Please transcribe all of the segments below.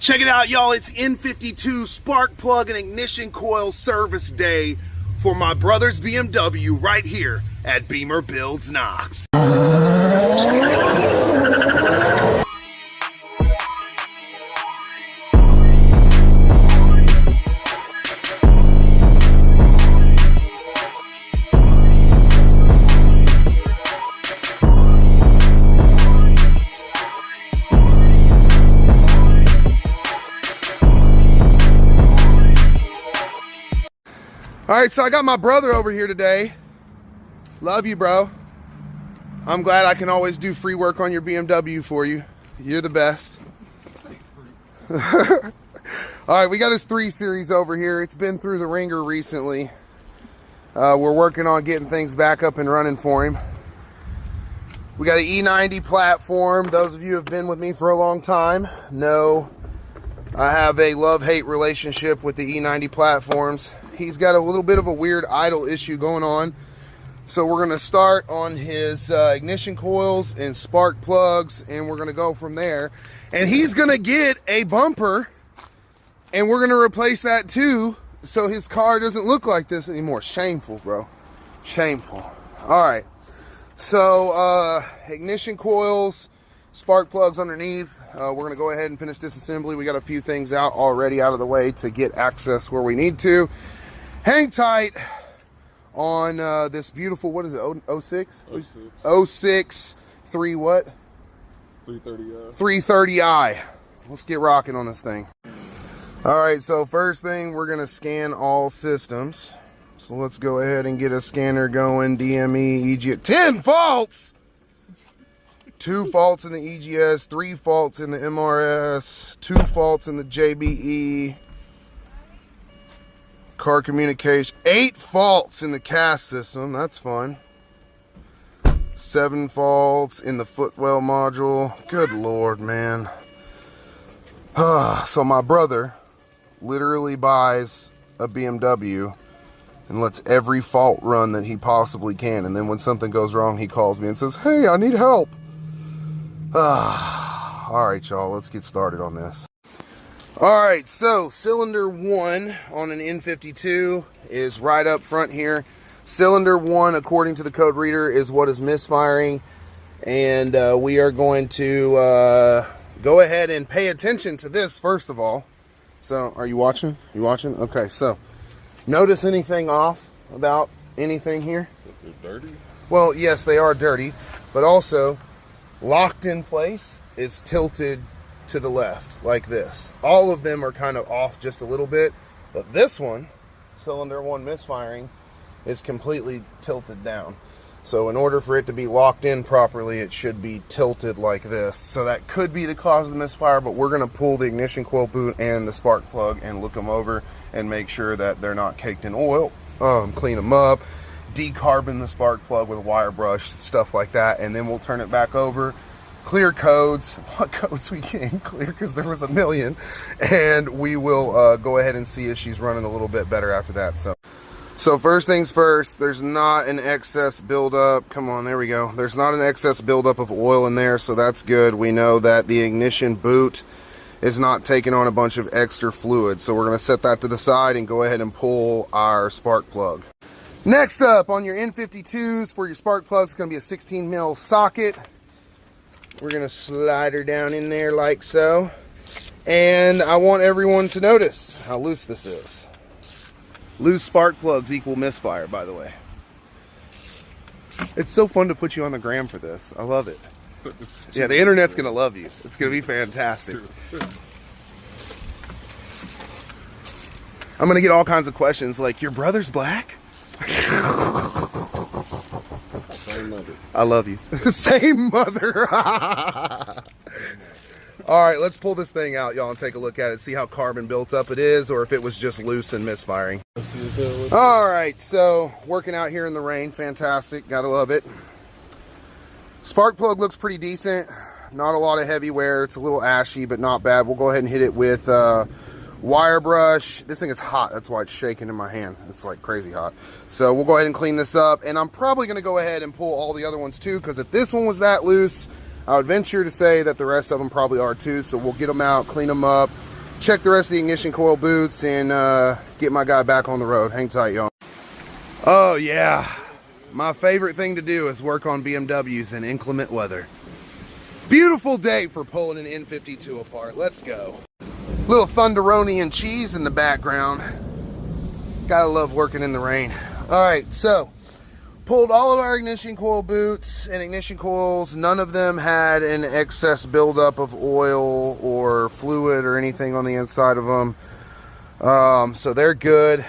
Check it out, y'all. It's N52 spark plug and ignition coil service day for my brother's BMW right here at BimmerBuilds Knox. All right, so I got my brother over here today. Love you, bro. I'm glad I can always do free work on your BMW for you. You're the best. All right, we got his 3 Series over here. It's been through the ringer recently. We're working on getting things back up and running for him. We got an E90 platform. Those of you who have been with me for a long time know I have a love-hate relationship with the E90 platforms. He's got a little bit of a weird idle issue going on. So we're gonna start on his ignition coils and spark plugs, and we're gonna go from there. And he's gonna get a bumper, and we're gonna replace that too, so his car doesn't look like this anymore. Shameful, bro. Shameful. All right. So ignition coils, spark plugs underneath. We're gonna go ahead and finish this assembly. We got a few things out already out of the way to get access where we need to. Hang tight on this beautiful, what is it, 06? 06 3 what? 330i. 330i. Let's get rocking on this thing. All right, so first thing, we're gonna scan all systems. So let's go ahead and get a scanner going. DME, EGS, 10 faults! 2 faults in the EGS, 3 faults in the MRS, 2 faults in the JBE. Car communication, 8 faults in the CAS system. That's fun. 7 faults in the footwell module. Good Lord, man. So my brother literally buys a BMW and lets every fault run that he possibly can. And then when something goes wrong, he calls me and says, hey, I need help. All right, y'all, let's get started on this. All right, so cylinder 1 on an N52 is right up front here. Cylinder 1, according to the code reader, is what is misfiring. And we are going to go ahead and pay attention to this first of all. So, are you watching? You watching? Okay, so notice anything off about anything here? They're dirty? Well, yes, they are dirty, but also locked in place is tilted to the left like this. All of them are kind of off just a little bit, but this one, cylinder 1 misfiring, is completely tilted down. So in order for it to be locked in properly, it should be tilted like this. So that could be the cause of the misfire, but we're going to pull the ignition coil boot and the spark plug and look them over and make sure that they're not caked in oil. Clean them up, decarbon the spark plug with a wire brush, stuff like that, and then we'll turn it back over. Clear codes, what codes we can clear, because there was a million, and we will go ahead and see if she's running a little bit better after that. So first things first, there's not an excess buildup. Come on, there we go. There's not an excess buildup of oil in there, so that's good. We know that the ignition boot is not taking on a bunch of extra fluid, so we're going to set that to the side and go ahead and pull our spark plug. Next up on your N52s for your spark plug, it's going to be a 16mm socket. We're going to slide her down in there like so. And I want everyone to notice how loose this is. Loose spark plugs equal misfire, by the way. It's so fun to put you on the gram for this. I love it. Yeah, the internet's going to love you. It's going to be fantastic. I'm going to get all kinds of questions like, your brother's black? Same mother. I love you. Same mother. All right, let's pull this thing out, y'all, and take a look at it, see how carbon built up it is, or if it was just loose and misfiring. All right, so working out here in the rain, fantastic, gotta love it. Spark plug looks pretty decent, not a lot of heavy wear, it's a little ashy, but not bad. We'll go ahead and hit it with wire brush. This thing is hot, that's why it's shaking in my hand. It's like crazy hot. So we'll go ahead and clean this up, and I'm probably gonna go ahead and pull all the other ones too, because if this one was that loose, I would venture to say that the rest of them probably are too. So we'll get them out, clean them up, check the rest of the ignition coil boots and get my guy back on the road. Hang tight, y'all. Oh yeah, my favorite thing to do is work on BMWs in inclement weather. Beautiful day for pulling an N52 apart. Let's go. Little Thunderoni and cheese in the background. Gotta love working in the rain. All right, so pulled all of our ignition coil boots and ignition coils. None of them had an excess buildup of oil or fluid or anything on the inside of them. So they're good.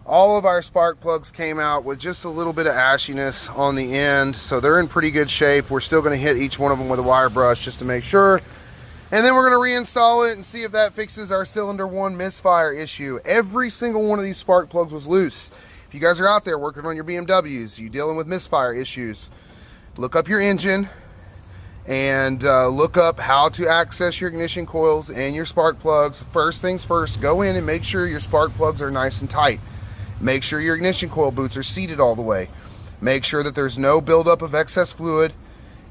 All of our spark plugs came out with just a little bit of ashiness on the end, so they're in pretty good shape. We're still going to hit each one of them with a wire brush just to make sure, and then we're going to reinstall it and see if that fixes our cylinder 1 misfire issue. Every single one of these spark plugs was loose. If you guys are out there working on your BMWs, you dealing with misfire issues, look up your engine and look up how to access your ignition coils and your spark plugs. First things first, go in and make sure your spark plugs are nice and tight. Make sure your ignition coil boots are seated all the way. Make sure that there's no buildup of excess fluid,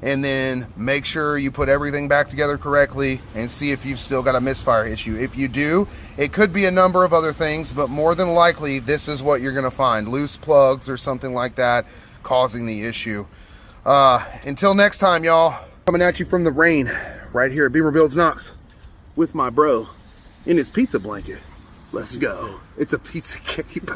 and then make sure you put everything back together correctly and see if you've still got a misfire issue. If you do, it could be a number of other things, but more than likely this is what you're gonna find: loose plugs or something like that causing the issue. Until next time, y'all, coming at you from the rain right here at BimmerBuilds Knox with my bro in his pizza blanket. Let's go. It's a pizza cape.